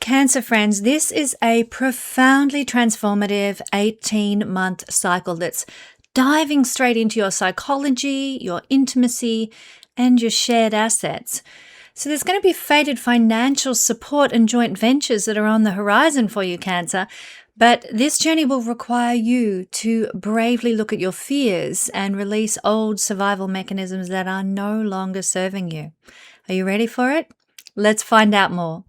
Cancer friends, this is a profoundly transformative 18-month cycle that's diving straight into your psychology, your intimacy, and your shared assets. So there's going to be fated financial support and joint ventures that are on the horizon for you, Cancer. But this journey will require you to bravely look at your fears and release old survival mechanisms that are no longer serving you. Are you ready for it? Let's find out more.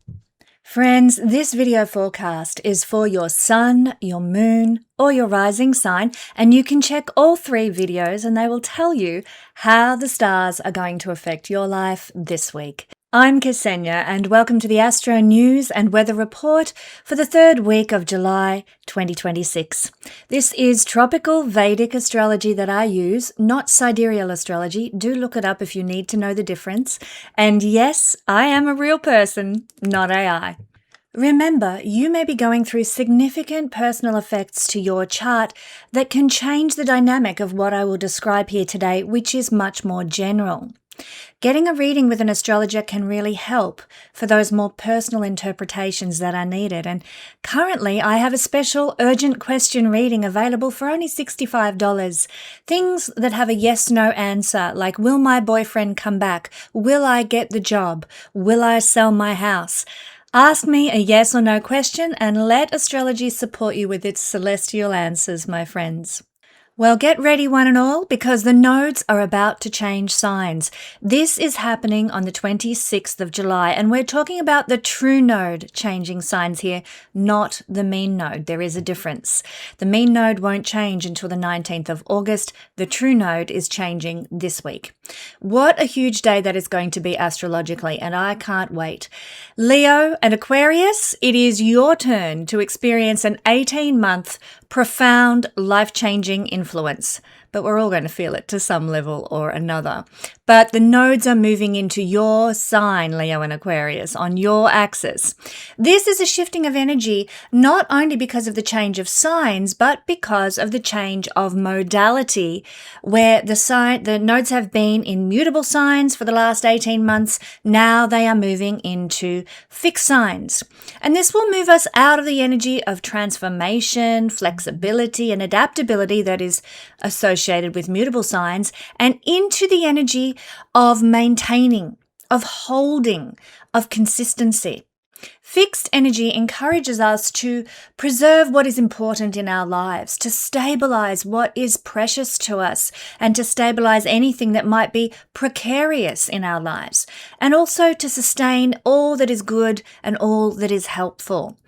Friends, this video forecast is for your sun, your moon, or your rising sign, and you can check all three videos and they will tell you how the stars are going to affect your life this week. I'm Kesenya and welcome to the Astro News and Weather Report for the third week of July 2026. This is tropical Vedic astrology that I use, not sidereal astrology. Do look it up if you need to know the difference. And yes, I am a real person, not AI. Remember, you may be going through significant personal effects to your chart that can change the dynamic of what I will describe here today, which is much more general. Getting a reading with an astrologer can really help for those more personal interpretations that are needed. And currently, I have a special urgent question reading available for only $65. Things that have a yes-no answer, like will my boyfriend come back? Will I get the job? Will I sell my house? Ask me a yes or no question and let astrology support you with its celestial answers, my friends. Well, get ready one and all because the nodes are about to change signs. This is happening on the 26th of July and we're talking about the true node changing signs here, not the mean node. There is a difference. The mean node won't change until the 19th of August. The true node is changing this week. What a huge day that is going to be astrologically, and I can't wait. Leo and Aquarius, it is your turn to experience an 18-month profound, life-changing influence. But we're all going to feel it to some level or another. But the nodes are moving into your sign, Leo and Aquarius, on your axis. This is a shifting of energy, not only because of the change of signs, but because of the change of modality, where the nodes have been in mutable signs for the last 18 months. Now they are moving into fixed signs. And this will move us out of the energy of transformation, flexibility, and adaptability that is associated with mutable signs and into the energy of maintaining, of holding, of consistency. Fixed energy encourages us to preserve what is important in our lives, to stabilize what is precious to us, and to stabilize anything that might be precarious in our lives, and also to sustain all that is good and all that is helpful.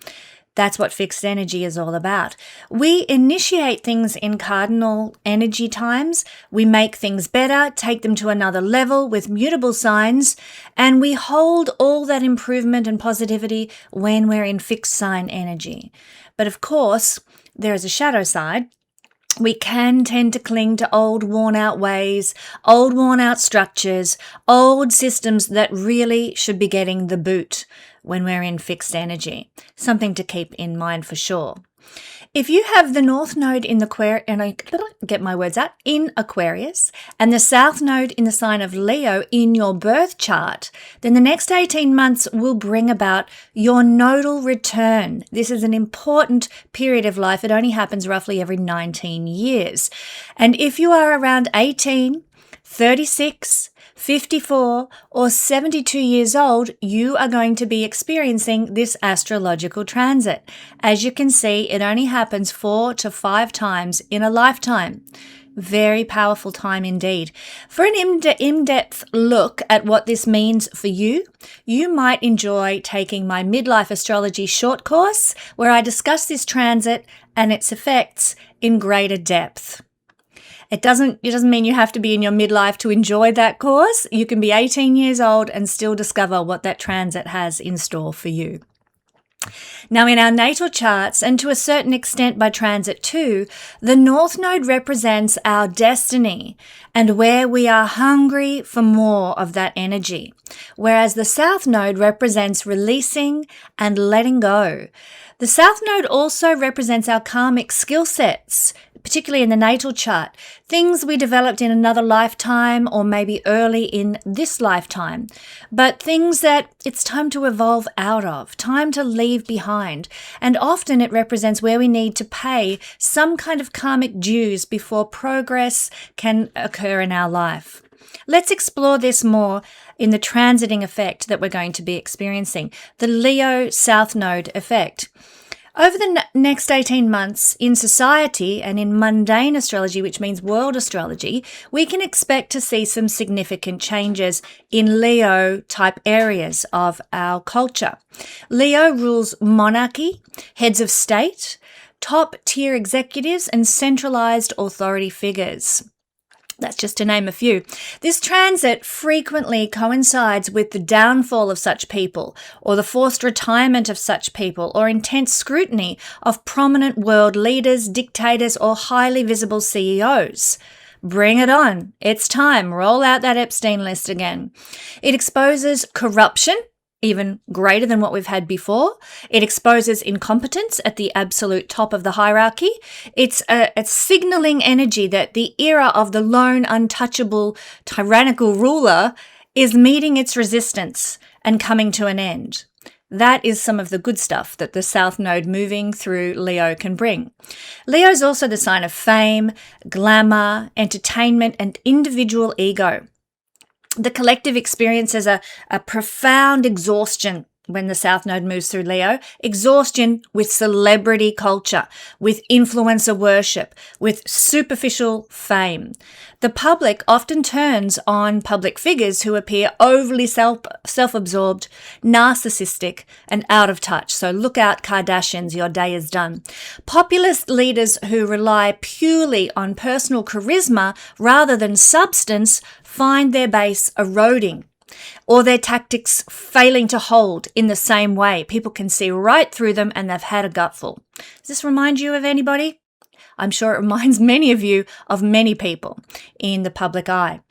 That's what fixed energy is all about. We initiate things in cardinal energy times. We make things better, take them to another level with mutable signs, and we hold all that improvement and positivity when we're in fixed sign energy. But of course, there is a shadow side. We can tend to cling to old worn-out ways, old worn-out structures, old systems that really should be getting the boot when we're in fixed energy. Something to keep in mind for sure. If you have the North Node in in Aquarius and the South Node in the sign of Leo in your birth chart, then the next 18 months will bring about your nodal return. This is an important period of life. It only happens roughly every 19 years. And if you are around 18, 36, 54 or 72 years old, you are going to be experiencing this astrological transit. As you can see, it only happens 4 to 5 times in a lifetime. Very powerful time indeed. For an in-depth look at what this means for you, you might enjoy taking my Midlife Astrology short course where I discuss this transit and its effects in greater depth. It doesn't mean you have to be in your midlife to enjoy that course. You can be 18 years old and still discover what that transit has in store for you. Now, in our natal charts, and to a certain extent by transit too, the North Node represents our destiny and where we are hungry for more of that energy, whereas the South Node represents releasing and letting go. The South Node also represents our karmic skill sets, particularly in the natal chart, things we developed in another lifetime or maybe early in this lifetime, but things that it's time to evolve out of, time to leave behind. And often it represents where we need to pay some kind of karmic dues before progress can occur in our life. Let's explore this more in the transiting effect that we're going to be experiencing, the Leo South Node effect. Over the next 18 months in society and in mundane astrology, which means world astrology, we can expect to see some significant changes in Leo type areas of our culture. Leo rules monarchy, heads of state, top tier executives, and centralized authority figures. That's just to name a few. This transit frequently coincides with the downfall of such people, or the forced retirement of such people, or intense scrutiny of prominent world leaders, dictators, or highly visible CEOs. Bring it on. It's time. Roll out that Epstein list again. It exposes corruption, even greater than what we've had before. It exposes incompetence at the absolute top of the hierarchy. It's a signaling energy that the era of the lone, untouchable, tyrannical ruler is meeting its resistance and coming to an end. That is some of the good stuff that the South Node moving through Leo can bring. Leo is also the sign of fame, glamour, entertainment, and individual ego. The collective experiences a profound exhaustion when the South Node moves through Leo, exhaustion with celebrity culture, with influencer worship, with superficial fame. The public often turns on public figures who appear overly self-absorbed, narcissistic, and out of touch. So look out, Kardashians, your day is done. Populist leaders who rely purely on personal charisma rather than substance find their base eroding, or their tactics failing to hold in the same way. People can see right through them and they've had a gutful. Does this remind you of anybody? I'm sure it reminds many of you of many people in the public eye.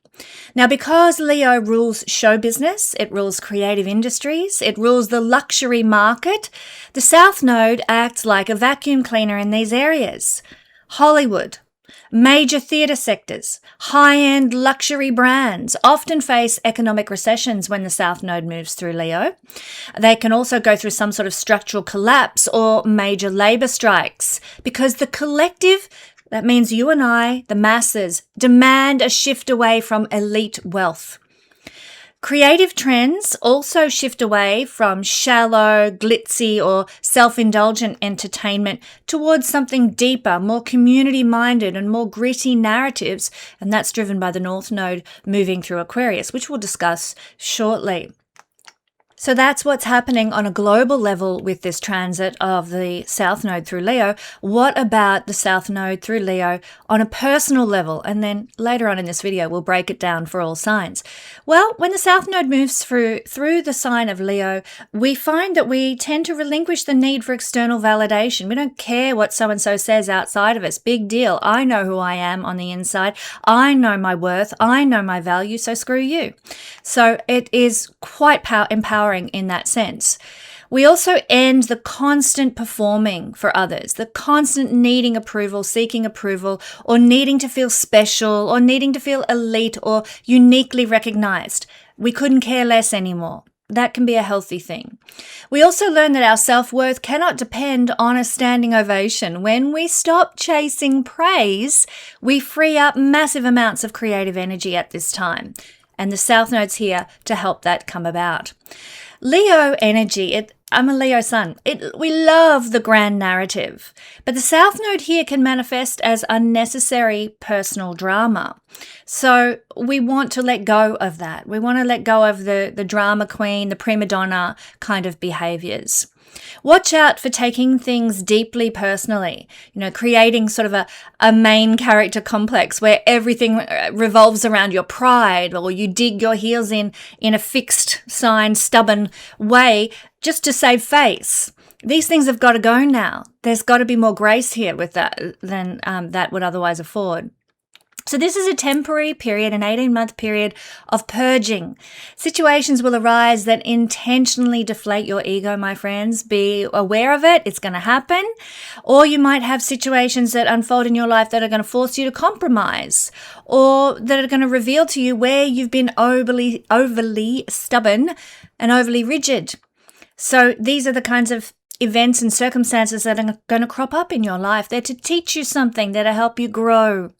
Now, because Leo rules show business, it rules creative industries, it rules the luxury market, the South Node acts like a vacuum cleaner in these areas. Hollywood, major theatre sectors, high-end luxury brands often face economic recessions when the South Node moves through Leo. They can also go through some sort of structural collapse or major labour strikes because the collective, that means you and I, the masses, demand a shift away from elite wealth. Creative trends also shift away from shallow, glitzy, or self-indulgent entertainment towards something deeper, more community-minded and more gritty narratives, and that's driven by the North Node moving through Aquarius, which we'll discuss shortly. So that's what's happening on a global level with this transit of the South Node through Leo. What about the South Node through Leo on a personal level? And then later on in this video, we'll break it down for all signs. Well, when the South Node moves through the sign of Leo, we find that we tend to relinquish the need for external validation. We don't care what so-and-so says outside of us. Big deal. I know who I am on the inside. I know my worth. I know my value, so screw you. So it is quite empowering in that sense. We also end the constant performing for others, the constant needing approval, seeking approval, or needing to feel special, or needing to feel elite or uniquely recognized. We couldn't care less anymore. That can be a healthy thing. We also learn that our self-worth cannot depend on a standing ovation. When we stop chasing praise, we free up massive amounts of creative energy at this time. And the South Node's here to help that come about. Leo energy, I'm a Leo sun. We love the grand narrative, but the South Node here can manifest as unnecessary personal drama. So we want to let go of that. We want to let go of the drama queen, the prima donna kind of behaviors. Watch out for taking things deeply personally, creating sort of a main character complex where everything revolves around your pride, or you dig your heels in a fixed sign, stubborn way just to save face. These things have got to go now. There's got to be more grace here with that than that would otherwise afford. So this is a temporary period, an 18-month period of purging. Situations will arise that intentionally deflate your ego, my friends. Be aware of it. It's going to happen. Or you might have situations that unfold in your life that are going to force you to compromise, or that are going to reveal to you where you've been overly stubborn and overly rigid. So these are the kinds of events and circumstances that are going to crop up in your life. They're to teach you something, they're to help you grow.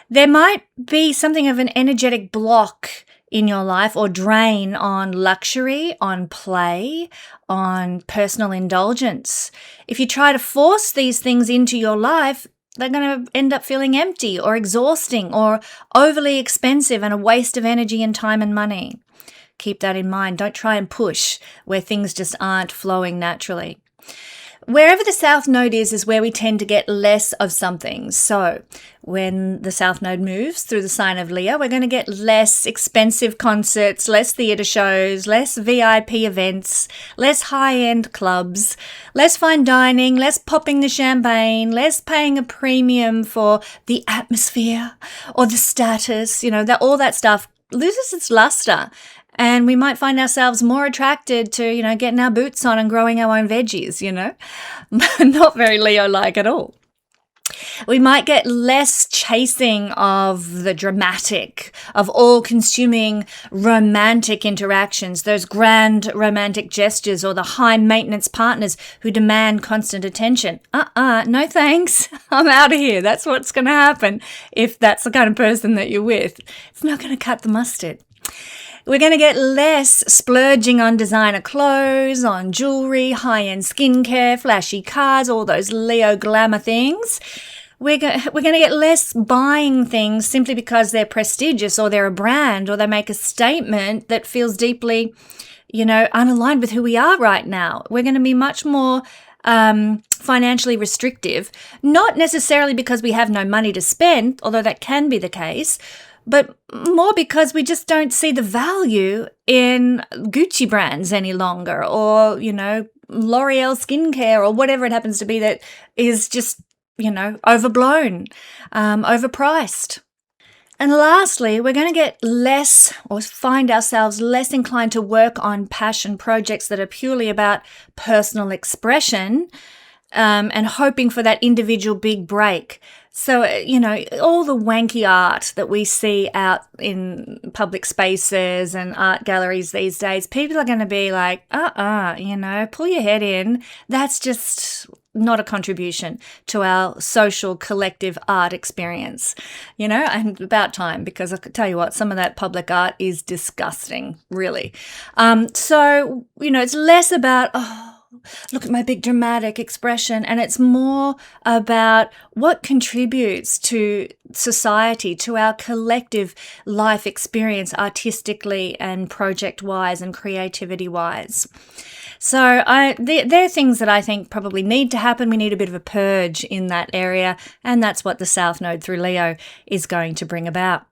There might be something of an energetic block in your life or drain on luxury, on play, on personal indulgence. If you try to force these things into your life, they're going to end up feeling empty or exhausting or overly expensive and a waste of energy and time and money. Keep that in mind. Don't try and push where things just aren't flowing naturally. Wherever the South Node is where we tend to get less of something. So when the South Node moves through the sign of Leo, we're going to get less expensive concerts, less theatre shows, less VIP events, less high-end clubs, less fine dining, less popping the champagne, less paying a premium for the atmosphere or the status. All that stuff loses its luster. And we might find ourselves more attracted to, getting our boots on and growing our own veggies, Not very Leo-like at all. We might get less chasing of the dramatic, of all-consuming romantic interactions, those grand romantic gestures or the high-maintenance partners who demand constant attention. No thanks. I'm out of here. That's what's going to happen if that's the kind of person that you're with. It's not going to cut the mustard. We're going to get less splurging on designer clothes, on jewelry, high-end skincare, flashy cars, all those Leo glamour things. We're going to get less buying things simply because they're prestigious or they're a brand or they make a statement that feels deeply, unaligned with who we are right now. We're going to be much more financially restrictive, not necessarily because we have no money to spend, although that can be the case, but more because we just don't see the value in Gucci brands any longer or, L'Oreal skincare or whatever it happens to be that is just, overblown, overpriced. And lastly, we're going to get less or find ourselves less inclined to work on passion projects that are purely about personal expression and hoping for that individual big break. So, all the wanky art that we see out in public spaces and art galleries these days, people are going to be like, pull your head in. That's just not a contribution to our social collective art experience, and about time, because I could tell you what, some of that public art is disgusting, really. So, it's less about, look at my big dramatic expression. And it's more about what contributes to society, to our collective life experience artistically and project-wise and creativity-wise. So they're things that I think probably need to happen. We need a bit of a purge in that area. And that's what the South Node through Leo is going to bring about.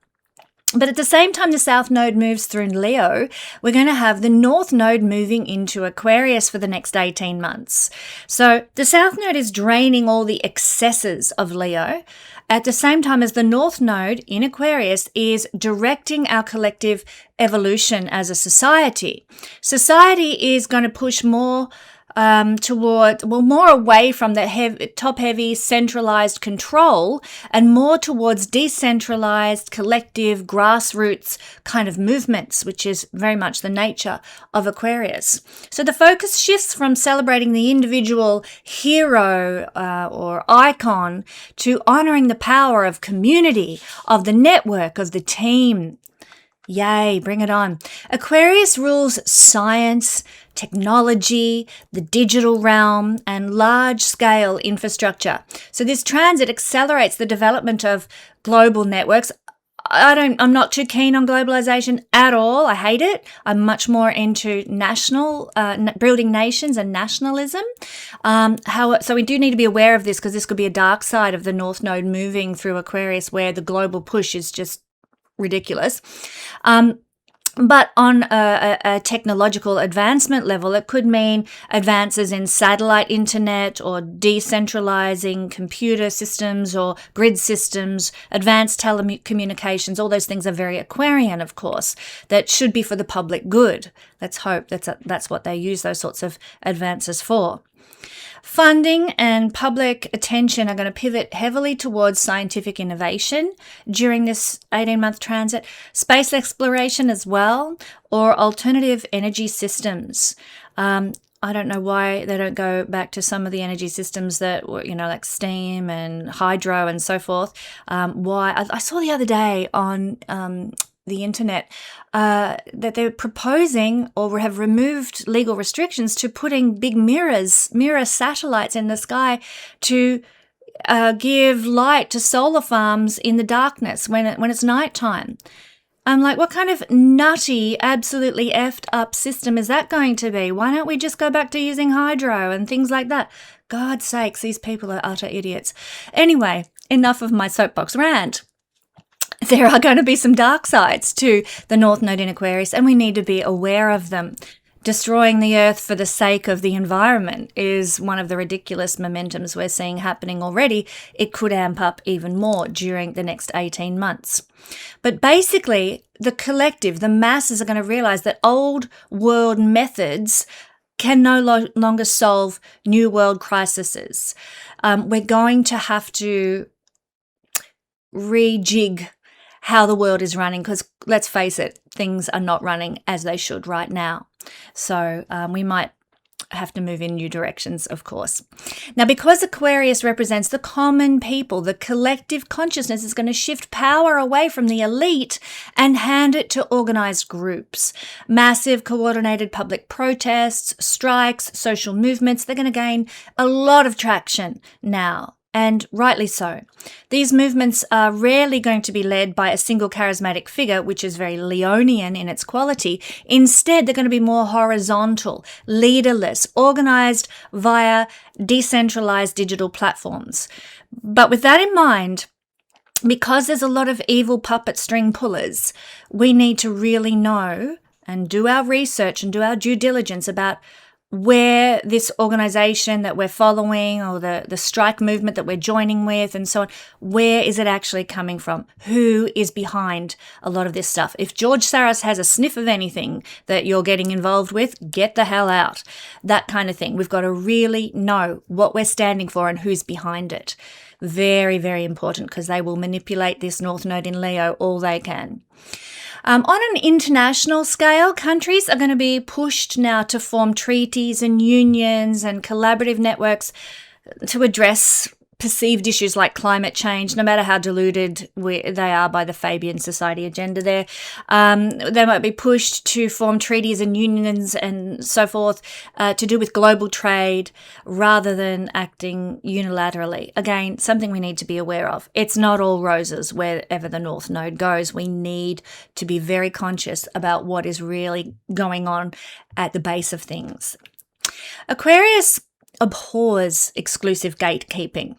But at the same time the South Node moves through Leo, we're going to have the North Node moving into Aquarius for the next 18 months. So the South Node is draining all the excesses of Leo, at the same time as the North Node in Aquarius is directing our collective evolution as a society. Society is going to push more more away from the top-heavy centralized control and more towards decentralized, collective, grassroots kind of movements, which is very much the nature of Aquarius. So the focus shifts from celebrating the individual hero or icon to honoring the power of community, of the network, of the team. Yay, bring it on. Aquarius rules science, technology, the digital realm, and large-scale infrastructure. So this transit accelerates the development of global networks. I'm not too keen on globalization at all. I hate it. I'm much more into building nations and nationalism. So we do need to be aware of this because this could be a dark side of the North Node moving through Aquarius where the global push is just ridiculous. But on a technological advancement level, it could mean advances in satellite internet or decentralizing computer systems or grid systems, advanced telecommunications. All those things are very Aquarian, of course, that should be for the public good. Let's hope that's what they use those sorts of advances for. Funding and public attention are going to pivot heavily towards scientific innovation during this 18-month transit, space exploration as well, or alternative energy systems. I don't know why they don't go back to some of the energy systems that were, like steam and hydro and so forth. Why? I saw the other day on the internet that they're proposing or have removed legal restrictions to putting big mirror satellites in the sky to give light to solar farms in the darkness when it's nighttime. I'm like, what kind of nutty, absolutely effed up system is that going to be? Why don't we just go back to using hydro and things like that? God's sakes, these people are utter idiots. Anyway, enough of my soapbox rant. There are going to be some dark sides to the North Node in Aquarius, and we need to be aware of them. Destroying the earth for the sake of the environment is one of the ridiculous momentums we're seeing happening already. It could amp up even more during the next 18 months. But basically, the collective, the masses are going to realize that old world methods can no longer solve new world crises. We're going to have to rejig how the world is running, because let's face it, things are not running as they should right now. So we might have to move in new directions, of course. Now, because Aquarius represents the common people, the collective consciousness is going to shift power away from the elite and hand it to organized groups. Massive coordinated public protests, strikes, social movements, they're going to gain a lot of traction now. And rightly so. These movements are rarely going to be led by a single charismatic figure, which is very Leonian in its quality. Instead, they're going to be more horizontal, leaderless, organized via decentralized digital platforms. But with that in mind, because there's a lot of evil puppet string pullers, we need to really know and do our research and do our due diligence about where this organization that we're following or the strike movement that we're joining with and so on, where is it actually coming from? Who is behind a lot of this stuff? If George Soros has a sniff of anything that you're getting involved with, get the hell out. That kind of thing. We've got to really know what we're standing for and who's behind it. Very, very important, because they will manipulate this North Node in Leo all they can. On an international scale, countries are going to be pushed now to form treaties and unions and collaborative networks to address perceived issues like climate change, no matter how diluted they are by the Fabian Society agenda there. They might be pushed to form treaties and unions and so forth to do with global trade rather than acting unilaterally. Again, something we need to be aware of. It's not all roses wherever the North Node goes. We need to be very conscious about what is really going on at the base of things. Aquarius abhors exclusive gatekeeping.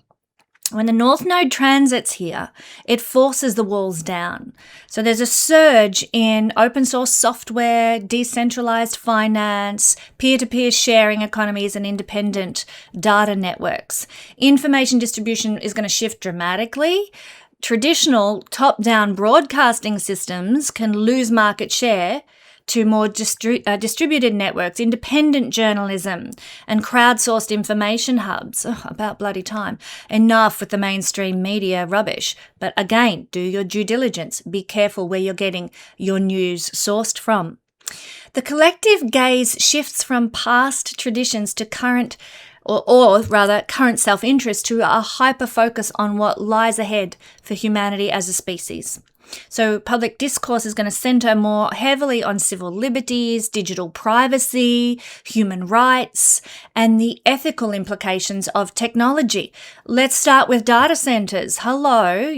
When the North Node transits here, it forces the walls down. So there's a surge in open source software, decentralized finance, peer-to-peer sharing economies, and independent data networks. Information distribution is going to shift dramatically. Traditional top-down broadcasting systems can lose market share to more distributed networks, independent journalism, and crowdsourced information hubs. About bloody time. Enough with the mainstream media rubbish. But again, do your due diligence. Be careful where you're getting your news sourced from. The collective gaze shifts from past traditions to current, or rather current self-interest, to a hyper-focus on what lies ahead for humanity as a species. So public discourse is going to center more heavily on civil liberties, digital privacy, human rights, and the ethical implications of technology. Let's start with data centers. Hello,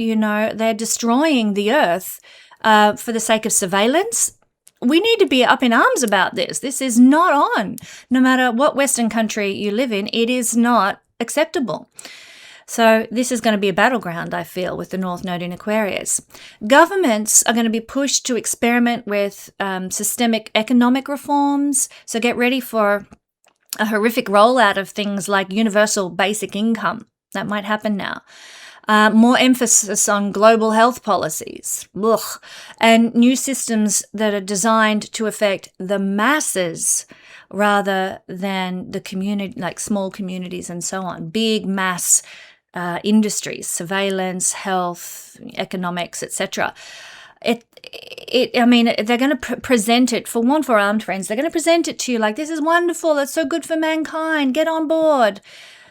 they're destroying the earth for the sake of surveillance. We need to be up in arms about this. This is not on. No matter what Western country you live in, it is not acceptable. So this is going to be a battleground, I feel, with the North Node in Aquarius. Governments are going to be pushed to experiment with systemic economic reforms. So get ready for a horrific rollout of things like universal basic income. That might happen now. More emphasis on global health policies. Ugh. And new systems that are designed to affect the masses rather than the community, like small communities and so on. Big mass industries, surveillance, health, economics, etc. I mean, they're going to present it, for one, for armed friends, they're going to present it to you like, this is wonderful, it's so good for mankind, get on board.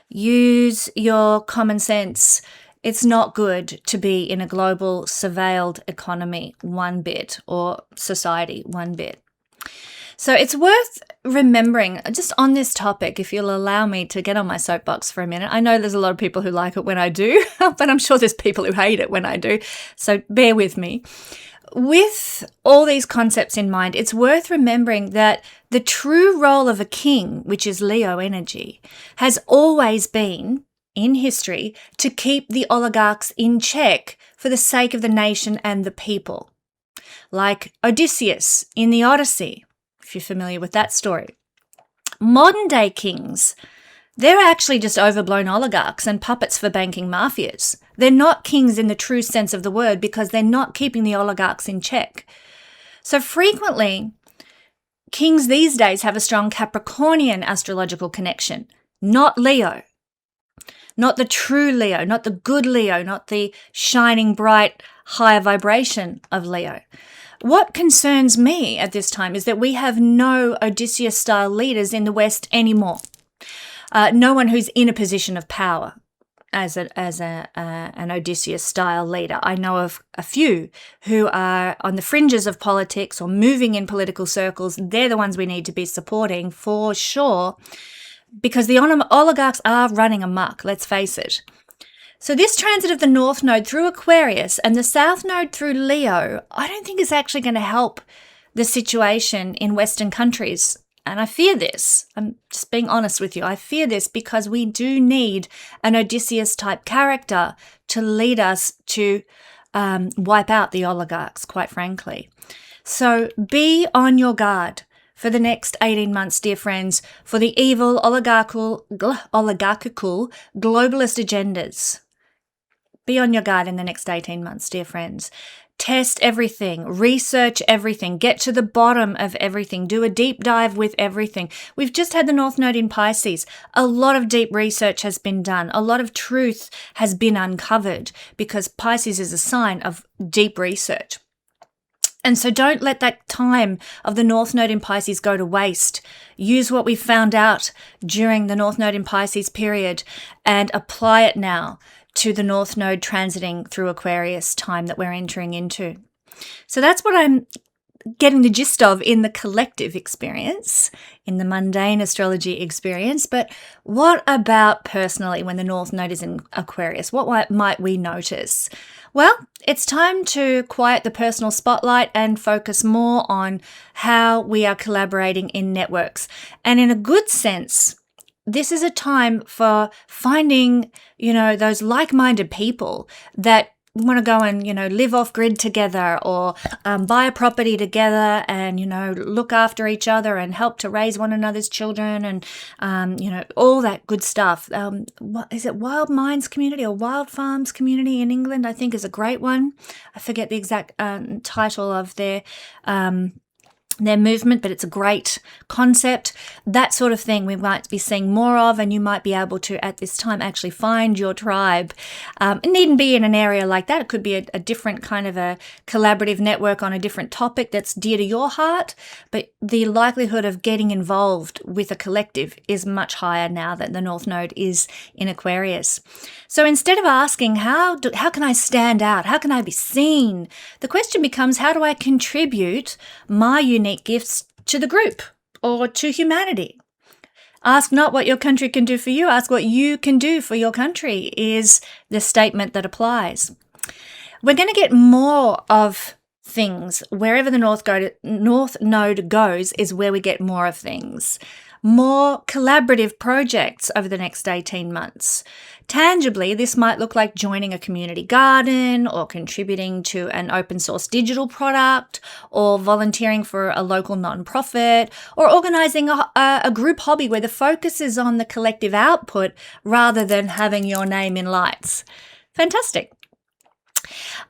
Use your common sense. It's not good to be in a global surveilled economy one bit, or society one bit. So it's worth remembering, just on this topic, if you'll allow me to get on my soapbox for a minute. I know there's a lot of people who like it when I do, but I'm sure there's people who hate it when I do. So bear with me. With all these concepts in mind, it's worth remembering that the true role of a king, which is Leo energy, has always been, in history, to keep the oligarchs in check for the sake of the nation and the people. Like Odysseus in the Odyssey, if you're familiar with that story. Modern day kings, they're actually just overblown oligarchs and puppets for banking mafias. They're not kings in the true sense of the word because they're not keeping the oligarchs in check. So frequently, kings these days have a strong Capricornian astrological connection, not Leo. Not the true Leo, not the good Leo, not the shining, bright, higher vibration of Leo. What concerns me at this time is that we have no Odysseus-style leaders in the West anymore. No one who's in a position of power as an Odysseus-style leader. I know of a few who are on the fringes of politics or moving in political circles. They're the ones we need to be supporting for sure, because the oligarchs are running amok, let's face it. So this transit of the North Node through Aquarius and the South Node through Leo, I don't think is actually going to help the situation in Western countries. And I fear this. I'm just being honest with you. I fear this because we do need an Odysseus-type character to lead us to wipe out the oligarchs, quite frankly. So be on your guard for the next 18 months, dear friends, for the evil oligarchical globalist agendas. Be on your guard in the next 18 months, dear friends. Test everything, research everything, get to the bottom of everything, do a deep dive with everything. We've just had the North Node in Pisces. A lot of deep research has been done. A lot of truth has been uncovered because Pisces is a sign of deep research. And so don't let that time of the North Node in Pisces go to waste. Use what we found out during the North Node in Pisces period and apply it now to the North Node transiting through Aquarius time that we're entering into. So that's what I'm getting the gist of in the collective experience, in the mundane astrology experience. But what about personally when the North Node is in Aquarius? What might we notice? Well, it's time to quiet the personal spotlight and focus more on how we are collaborating in networks. And in a good sense, this is a time for finding, those like-minded people that want to go and, live off grid together or buy a property together and, look after each other and help to raise one another's children and, all that good stuff. What is it? Wild Minds Community or Wild Farms Community in England, I think, is a great one. I forget the exact title of their movement, but it's a great concept. That sort of thing we might be seeing more of, and you might be able to, at this time, actually find your tribe. It needn't be in an area like that. It could be a different kind of a collaborative network on a different topic that's dear to your heart, but the likelihood of getting involved with a collective is much higher now that the North Node is in Aquarius. So instead of asking, how can I stand out? How can I be seen? The question becomes, how do I contribute my unique gifts to the group or to humanity? Ask not what your country can do for you, ask what you can do for your country is the statement that applies. We're going to get more of things. Wherever the North Node goes is where we get more of things. more collaborative projects over the next 18 months. Tangibly, this might look like joining a community garden or contributing to an open source digital product or volunteering for a local nonprofit or organizing a group hobby where the focus is on the collective output rather than having your name in lights. Fantastic.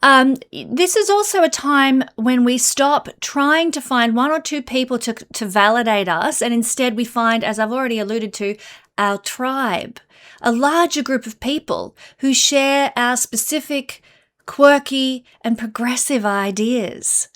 This is also a time when we stop trying to find one or two people to validate us, and instead we find, as I've already alluded to, our tribe, a larger group of people who share our specific, quirky, and progressive ideas.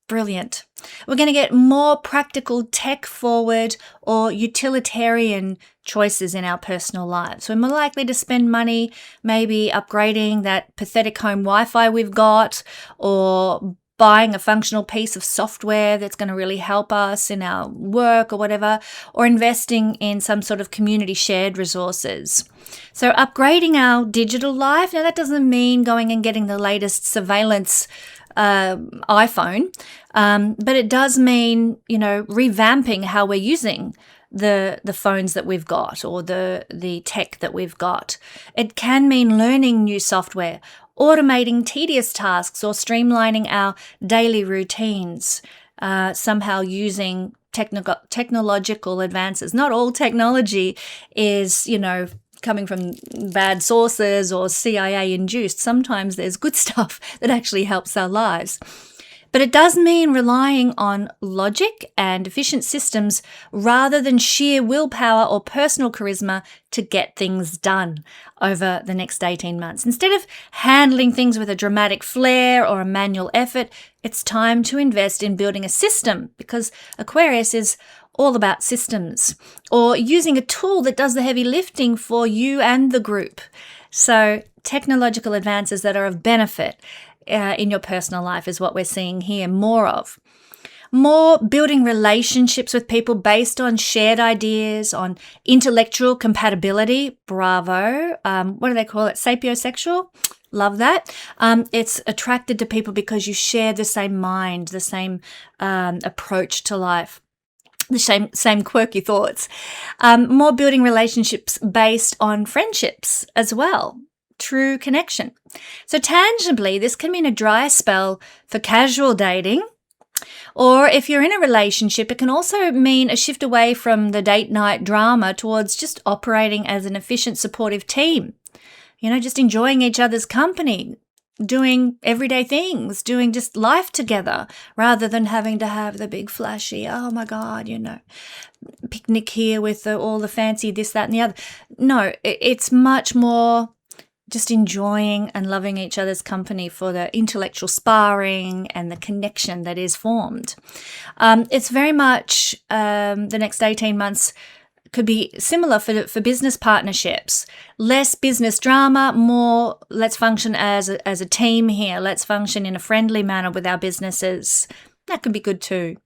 Brilliant. We're going to get more practical, tech-forward, or utilitarian choices in our personal lives. We're more likely to spend money maybe upgrading that pathetic home Wi-Fi we've got, or buying a functional piece of software that's going to really help us in our work or whatever, or investing in some sort of community shared resources. So upgrading our digital life, now that doesn't mean going and getting the latest surveillance iPhone, but it does mean, revamping how we're using the phones that we've got or the tech that we've got. It can mean learning new software, automating tedious tasks, or streamlining our daily routines, somehow using technological advances. Not all technology is, coming from bad sources or CIA induced. Sometimes there's good stuff that actually helps our lives. But it does mean relying on logic and efficient systems rather than sheer willpower or personal charisma to get things done over the next 18 months. Instead of handling things with a dramatic flair or a manual effort, it's time to invest in building a system, because Aquarius is all about systems, or using a tool that does the heavy lifting for you and the group. So technological advances that are of benefit in your personal life is what we're seeing here more of. More building relationships with people based on shared ideas, on intellectual compatibility. Bravo. What do they call it? Sapiosexual? Love that. It's attracted to people because you share the same mind, the same approach to life, the same quirky thoughts. More building relationships based on friendships as well. True connection. So tangibly, this can mean a dry spell for casual dating, or if you're in a relationship, it can also mean a shift away from the date night drama towards just operating as an efficient, supportive team. Just enjoying each other's company, doing everyday things, doing just life together, rather than having to have the big flashy, oh my God, picnic here with all the fancy this, that, and the other. No, it's much more just enjoying and loving each other's company for the intellectual sparring and the connection that is formed. It's very much the next 18 months could be similar for business partnerships. Less business drama, more let's function as a team here. Let's function in a friendly manner with our businesses. That could be good too.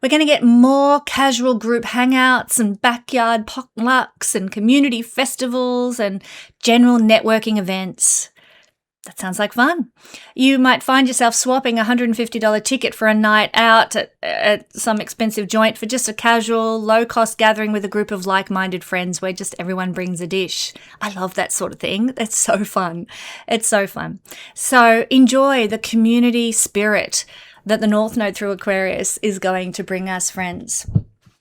We're going to get more casual group hangouts and backyard potlucks and community festivals and general networking events. That sounds like fun. You might find yourself swapping a $150 ticket for a night out at some expensive joint for just a casual, low-cost gathering with a group of like-minded friends where just everyone brings a dish. I love that sort of thing. That's so fun. It's so fun. So enjoy the community spirit that the North Node through Aquarius is going to bring us, friends.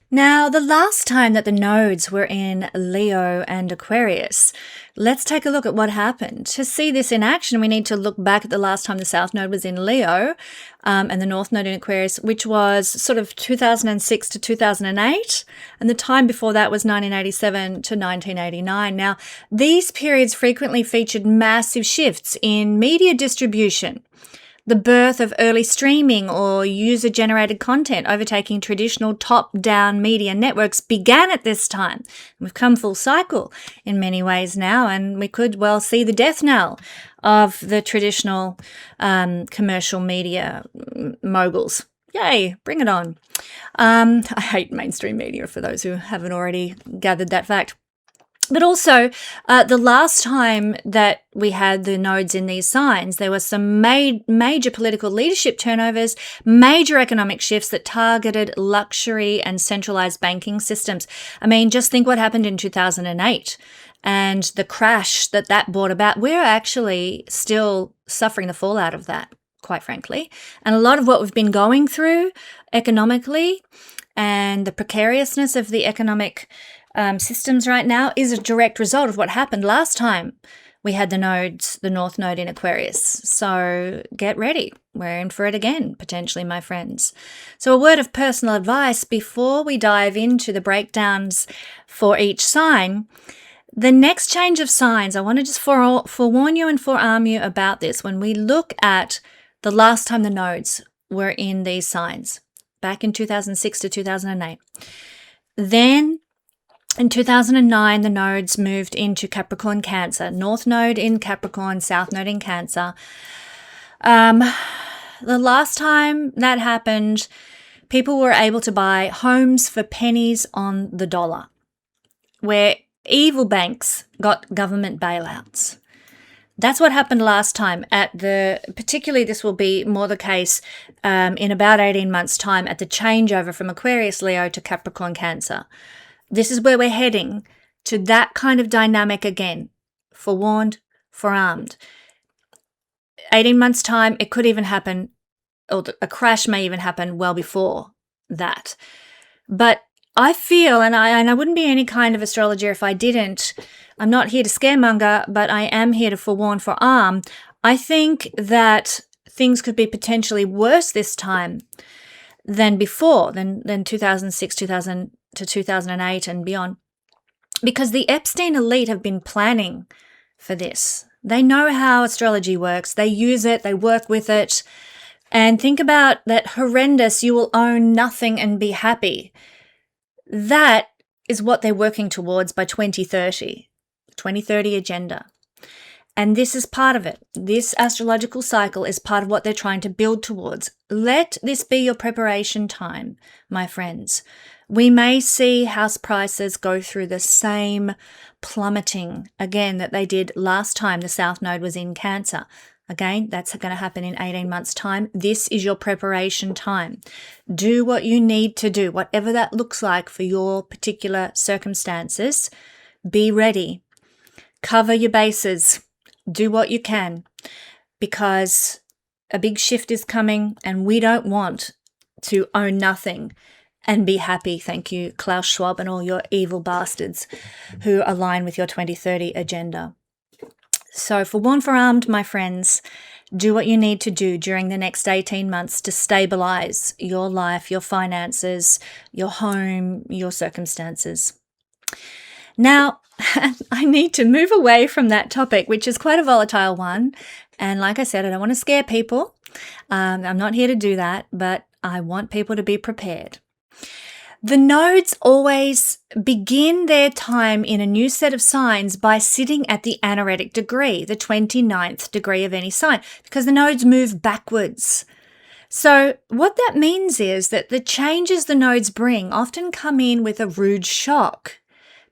Now, the last time that the nodes were in Leo and Aquarius, let's take a look at what happened. To see this in action, we need to look back at the last time the South Node was in Leo and the North Node in Aquarius, which was sort of 2006 to 2008. And the time before that was 1987 to 1989. Now, these periods frequently featured massive shifts in media distribution. The birth of early streaming or user-generated content overtaking traditional top-down media networks began at this time. We've come full cycle in many ways now, and we could well see the death knell of the traditional commercial media moguls. Yay, bring it on. I hate mainstream media, for those who haven't already gathered that fact. But also, the last time that we had the nodes in these signs, there were some major political leadership turnovers, major economic shifts that targeted luxury and centralized banking systems. I mean, just think what happened in 2008 and the crash that brought about. We're actually still suffering the fallout of that, quite frankly. And a lot of what we've been going through economically and the precariousness of the economic systems right now is a direct result of what happened last time we had the North Node in Aquarius. So get ready. We're in for it again, potentially, my friends. So a word of personal advice before we dive into the breakdowns for each sign. The next change of signs, I want to just forewarn you and forearm you about this. When we look at the last time the nodes were in these signs, back in 2006 to 2008, then in 2009, the nodes moved into Capricorn, Cancer. North node in Capricorn, South node in Cancer. The last time that happened, people were able to buy homes for pennies on the dollar, where evil banks got government bailouts. That's what happened last time particularly this will be more the case in about 18 months' time at the changeover from Aquarius, Leo to Capricorn, Cancer. This is where we're heading, to that kind of dynamic again. Forewarned, forearmed. 18 months' time, it could even happen, or a crash may even happen well before that. But I feel, and I wouldn't be any kind of astrologer if I didn't, I'm not here to scaremonger, but I am here to forewarn, forearm. I think that things could be potentially worse this time than before, than 2006, 2000 to 2008 and beyond, because the Epstein elite have been planning for this. They know how astrology works. They use it. They work with it. And think about that horrendous, you will own nothing and be happy. That is what they're working towards by 2030 agenda. And this is part of it. This astrological cycle is part of what they're trying to build towards. Let this be your preparation time, my friends. We may see house prices go through the same plummeting again that they did last time the South Node was in Cancer. Again, that's going to happen in 18 months' time. This is your preparation time. Do what you need to do, whatever that looks like for your particular circumstances. Be ready. Cover your bases. Do what you can, because a big shift is coming and we don't want to own nothing and be happy. Thank you, Klaus Schwab and all your evil bastards who align with your 2030 agenda. So forewarned, forearmed, my friends, do what you need to do during the next 18 months to stabilize your life, your finances, your home, your circumstances. Now, I need to move away from that topic, which is quite a volatile one. And like I said, I don't want to scare people. I'm not here to do that, but I want people to be prepared. The nodes always begin their time in a new set of signs by sitting at the anaretic degree, the 29th degree of any sign, because the nodes move backwards. So what that means is that the changes the nodes bring often come in with a rude shock,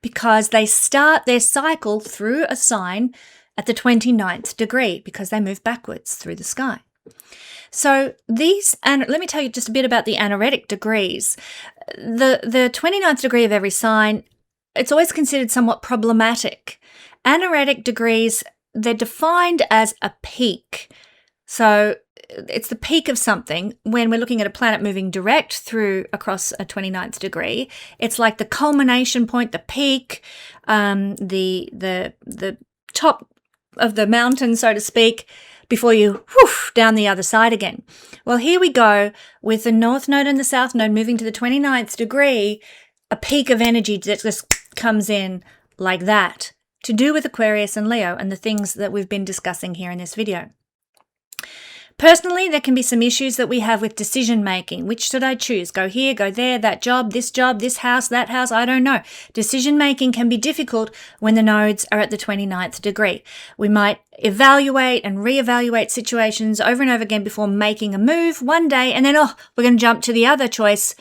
because they start their cycle through a sign at the 29th degree, because they move backwards through the sky. So and let me tell you just a bit about the anaretic degrees. The 29th degree of every sign, it's always considered somewhat problematic. Anaretic degrees, they're defined as a peak. So it's the peak of something. When we're looking at a planet moving direct through across a 29th degree, it's like the culmination point, the peak, the top of the mountain, so to speak, before you down the other side again. Well, here we go with the North Node and the South Node moving to the 29th degree, a peak of energy that just comes in like that, to do with Aquarius and Leo and the things that we've been discussing here in this video. Personally, there can be some issues that we have with decision making. Which should I choose? Go here, go there, that job, this house, that house, I don't know. Decision making can be difficult when the nodes are at the 29th degree. We might evaluate and reevaluate situations over and over again before making a move one day, and then, we're going to jump to the other choice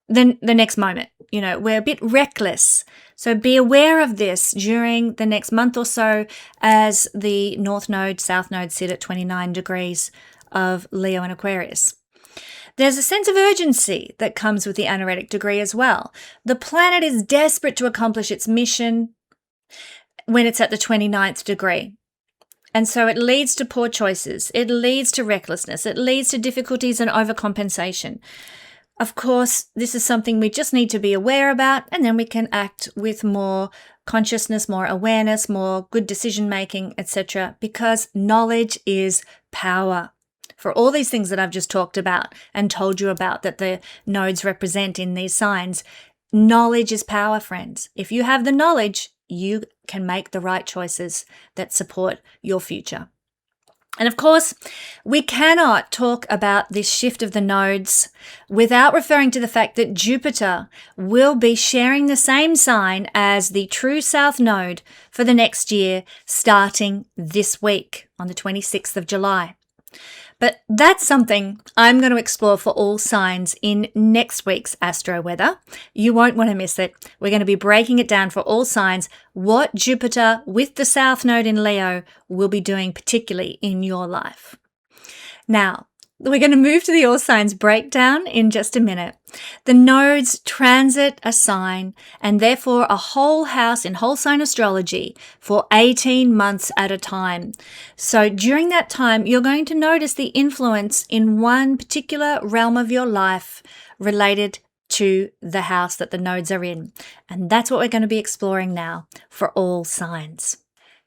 the next moment. You know, we're a bit reckless. So be aware of this during the next month or so as the North Node, South Node sit at 29 degrees of Leo and Aquarius. There's a sense of urgency that comes with the anaretic degree as well. The planet is desperate to accomplish its mission when it's at the 29th degree. And so it leads to poor choices. It leads to recklessness. It leads to difficulties and overcompensation. Of course, this is something we just need to be aware about, and then we can act with more consciousness, more awareness, more good decision-making, etc., because knowledge is power. For all these things that I've just talked about and told you about that the nodes represent in these signs, knowledge is power, friends. If you have the knowledge, you can make the right choices that support your future. And of course, we cannot talk about this shift of the nodes without referring to the fact that Jupiter will be sharing the same sign as the true South Node for the next year, starting this week on the 26th of July. But that's something I'm going to explore for all signs in next week's Astro Weather. You won't want to miss it. We're going to be breaking it down for all signs, what Jupiter with the South Node in Leo will be doing particularly in your life. Now, we're going to move to the all signs breakdown in just a minute. The nodes transit a sign and therefore a whole house in whole sign astrology for 18 months at a time. So during that time, you're going to notice the influence in one particular realm of your life related to the house that the nodes are in. And that's what we're going to be exploring now for all signs.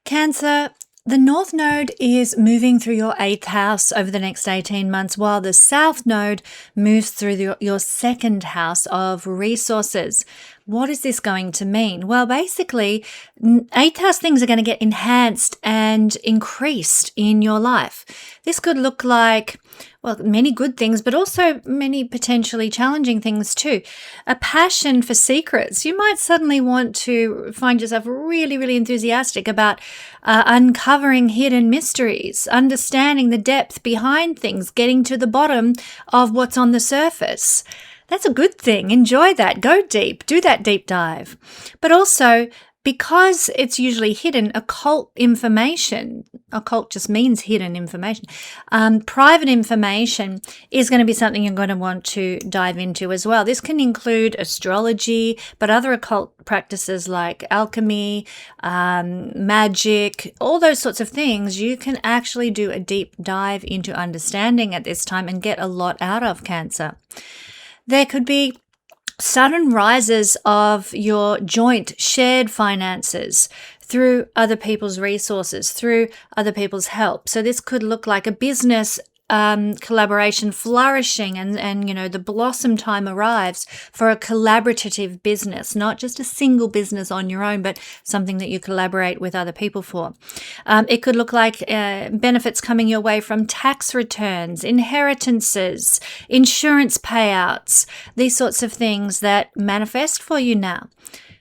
Cancer. The North Node is moving through your 8th house over the next 18 months, while the South Node moves through your 2nd house of resources. What is this going to mean? Well, basically, 8th house things are going to get enhanced and increased in your life. This could look like, well, many good things, but also many potentially challenging things too. A passion for secrets. You might suddenly want to find yourself really, really enthusiastic about uncovering hidden mysteries, understanding the depth behind things, getting to the bottom of what's on the surface. That's a good thing. Enjoy that. Go deep. Do that deep dive. But also, because it's usually hidden, occult information, occult just means hidden information, private information is going to be something you're going to want to dive into as well. This can include astrology, but other occult practices like alchemy, magic, all those sorts of things. You can actually do a deep dive into understanding at this time and get a lot out of, Cancer. There could be sudden rises of your joint shared finances through other people's resources, through other people's help. So this could look like a business collaboration flourishing and you know, the blossom time arrives for a collaborative business, not just a single business on your own, but something that you collaborate with other people for. It could look like benefits coming your way from tax returns, inheritances, insurance payouts, these sorts of things that manifest for you now.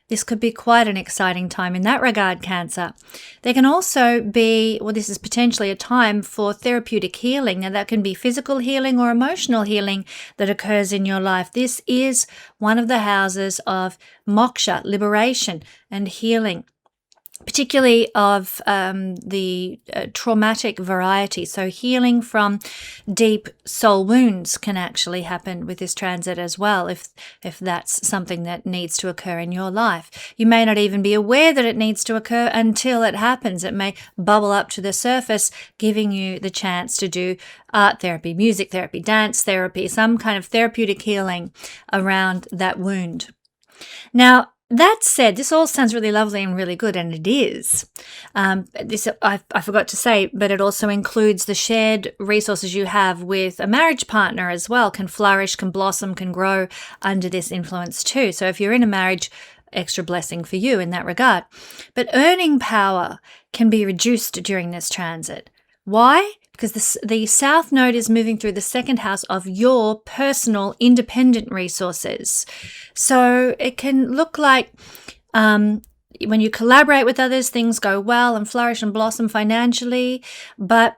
This could be quite an exciting time in that regard, Cancer. There can also be, well, this is potentially a time for therapeutic healing. Now, that can be physical healing or emotional healing that occurs in your life. This is one of the houses of moksha, liberation and healing, particularly of the traumatic variety. So healing from deep soul wounds can actually happen with this transit as well, if that's something that needs to occur in your life. You may not even be aware that it needs to occur until it happens. It may bubble up to the surface, giving you the chance to do art therapy, music therapy, dance therapy, some kind of therapeutic healing around that wound. Now, that said, this all sounds really lovely and really good, and it is. This I forgot to say, but it also includes the shared resources you have with a marriage partner as well, can flourish, can blossom, can grow under this influence too. So if you're in a marriage, extra blessing for you in that regard. But earning power can be reduced during this transit. Why? Because the South Node is moving through the 2nd house of your personal independent resources. So it can look like when you collaborate with others, things go well and flourish and blossom financially. But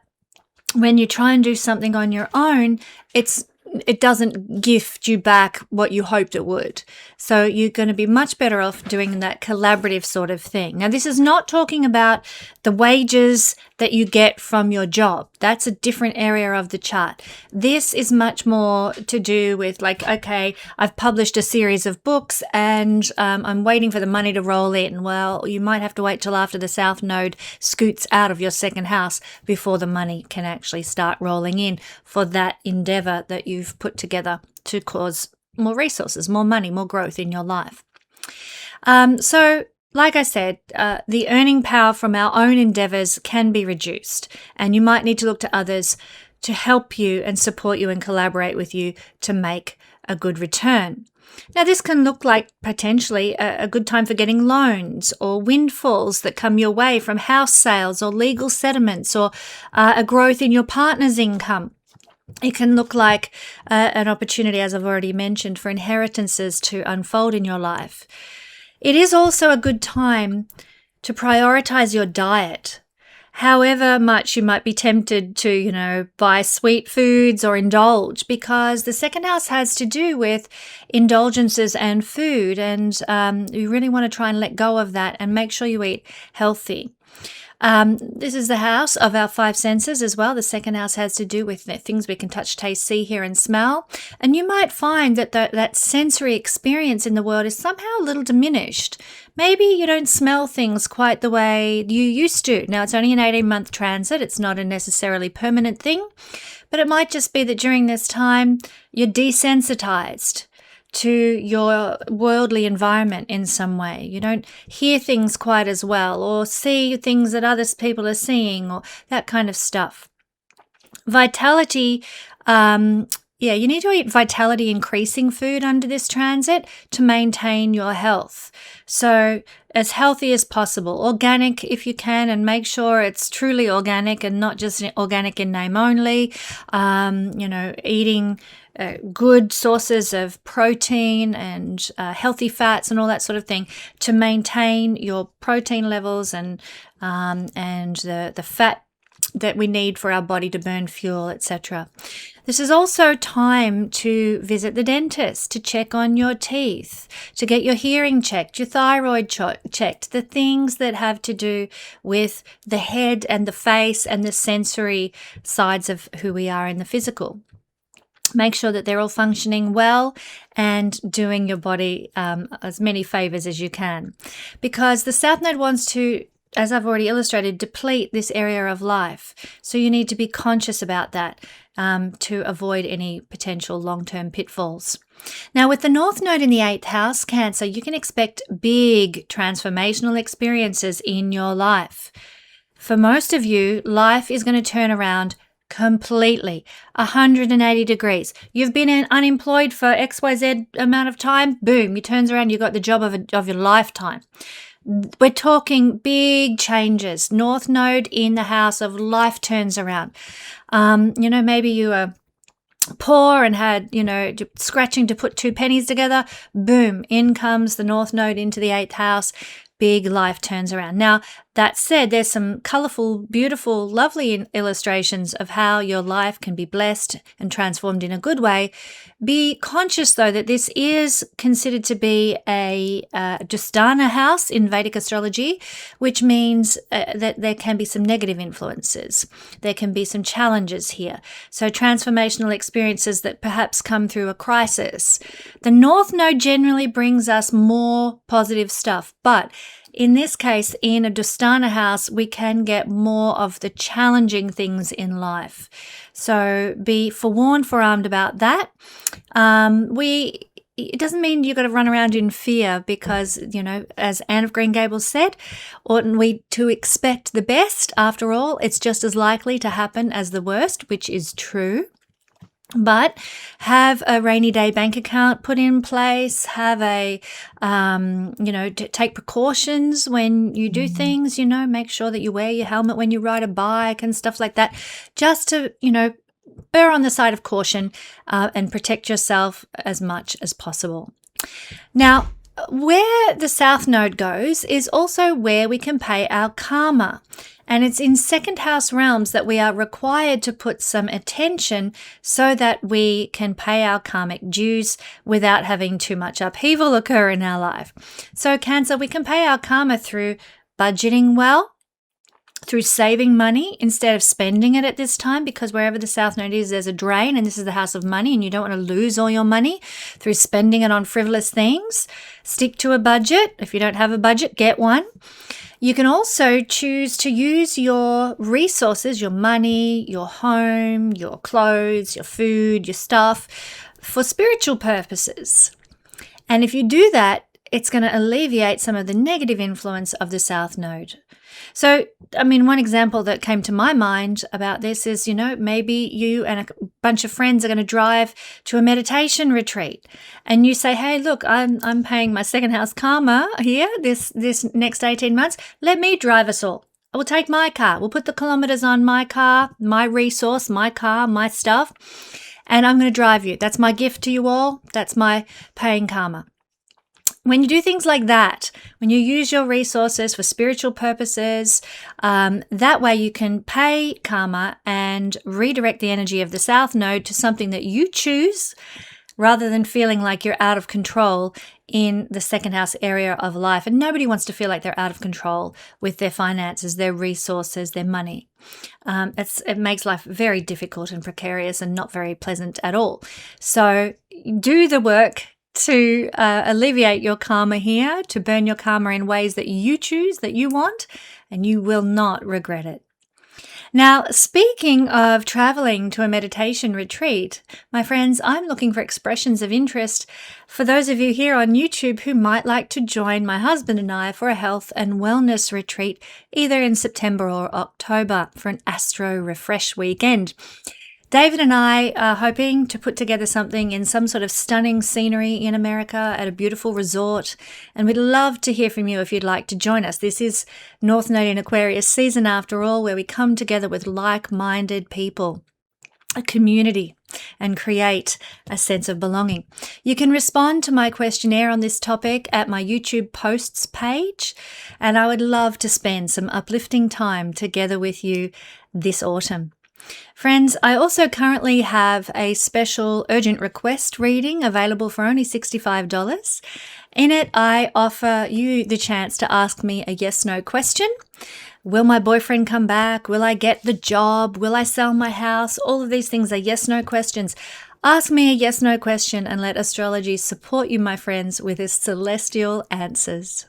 when you try and do something on your own, it's it doesn't gift you back what you hoped it would. So you're going to be much better off doing that collaborative sort of thing. Now, this is not talking about the wages that you get from your job. That's a different area of the chart. This is much more to do with like, okay, I've published a series of books and I'm waiting for the money to roll in. Well, you might have to wait till after the South Node scoots out of your second house before the money can actually start rolling in for that endeavor that you've put together to cause more resources, more money, more growth in your life. So like I said, the earning power from our own endeavors can be reduced, and you might need to look to others to help you and support you and collaborate with you to make a good return. Now, this can look like potentially a good time for getting loans or windfalls that come your way from house sales or legal settlements, or a growth in your partner's income. It can look like an opportunity, as I've already mentioned, for inheritances to unfold in your life. It is also a good time to prioritize your diet. However much you might be tempted to, buy sweet foods or indulge, because the second house has to do with indulgences and food, and you really want to try and let go of that and make sure you eat healthy. This is the house of our five senses as well. The second house has to do with the things we can touch, taste, see, hear, and smell. And you might find that that sensory experience in the world is somehow a little diminished. Maybe you don't smell things quite the way you used to. Now, it's only an 18-month transit. It's not a necessarily permanent thing, but it might just be that during this time, you're desensitized to your worldly environment in some way. You don't hear things quite as well, or see things that other people are seeing, or that kind of stuff. Vitality, you need to eat vitality increasing food under this transit to maintain your health. So as healthy as possible, organic if you can, and make sure it's truly organic and not just organic in name only. Eating good sources of protein and healthy fats and all that sort of thing to maintain your protein levels and the fat that we need for our body to burn fuel, etc. This is also time to visit the dentist, to check on your teeth, to get your hearing checked, your thyroid checked, the things that have to do with the head and the face and the sensory sides of who we are in the physical. Make sure that they're all functioning well and doing your body as many favors as you can. Because the South Node wants to, as I've already illustrated, deplete this area of life. So you need to be conscious about that to avoid any potential long-term pitfalls. Now, with the North Node in the 8th house, Cancer, you can expect big transformational experiences in your life. For most of you, life is going to turn around completely, 180 degrees. You've been unemployed for XYZ amount of time, boom, you turns around, you got the job of your lifetime. We're talking big changes. North Node in the house of life turns around. Maybe you were poor and had, scratching to put 2 pennies together. Boom, in comes the North Node into the 8th house. Big life turns around. Now, that said, there's some colorful, beautiful, lovely illustrations of how your life can be blessed and transformed in a good way. Be conscious, though, that this is considered to be a Dusthana house in Vedic astrology, which means that there can be some negative influences. There can be some challenges here. So transformational experiences that perhaps come through a crisis. The North Node generally brings us more positive stuff, but in this case, in a Dusthana house, we can get more of the challenging things in life. So be forewarned, forearmed about that. It doesn't mean you've got to run around in fear because, as Anne of Green Gables said, oughtn't we to expect the best? After all, it's just as likely to happen as the worst, which is true. But have a rainy day bank account put in place, have take precautions when you do things, make sure that you wear your helmet when you ride a bike and stuff like that, just to, err on the side of caution and protect yourself as much as possible. Now, where the South Node goes is also where we can pay our karma. And it's in second house realms that we are required to put some attention so that we can pay our karmic dues without having too much upheaval occur in our life. So Cancer, we can pay our karma through budgeting well, through saving money instead of spending it at this time, because wherever the South Node is, there's a drain, and this is the house of money, and you don't want to lose all your money through spending it on frivolous things. Stick to a budget. If you don't have a budget, get one. You can also choose to use your resources, your money, your home, your clothes, your food, your stuff, for spiritual purposes. And if you do that, it's going to alleviate some of the negative influence of the South Node. So, one example that came to my mind about this is, maybe you and a bunch of friends are going to drive to a meditation retreat, and you say, hey, look, I'm paying my second house karma here this next 18 months. Let me drive us all. I will take my car. We'll put the kilometers on my car, my resource, my car, my stuff, and I'm going to drive you. That's my gift to you all. That's my paying karma. When you do things like that, when you use your resources for spiritual purposes, that way you can pay karma and redirect the energy of the South Node to something that you choose, rather than feeling like you're out of control in the second house area of life. And nobody wants to feel like they're out of control with their finances, their resources, their money. It makes life very difficult and precarious and not very pleasant at all. So do the work to alleviate your karma here, to burn your karma in ways that you choose, that you want, and you will not regret it. Now, speaking of traveling to a meditation retreat, my friends, I'm looking for expressions of interest for those of you here on YouTube who might like to join my husband and I for a health and wellness retreat, either in September or October, for an Astro Refresh weekend. David and I are hoping to put together something in some sort of stunning scenery in America at a beautiful resort, and we'd love to hear from you if you'd like to join us. This is North Node in Aquarius season after all, where we come together with like-minded people, a community, and create a sense of belonging. You can respond to my questionnaire on this topic at my YouTube posts page, and I would love to spend some uplifting time together with you this autumn. Friends, I also currently have a special urgent request reading available for only $65. In it, I offer you the chance to ask me a yes-no question. Will my boyfriend come back? Will I get the job? Will I sell my house? All of these things are yes-no questions. Ask me a yes-no question and let astrology support you, my friends, with its celestial answers.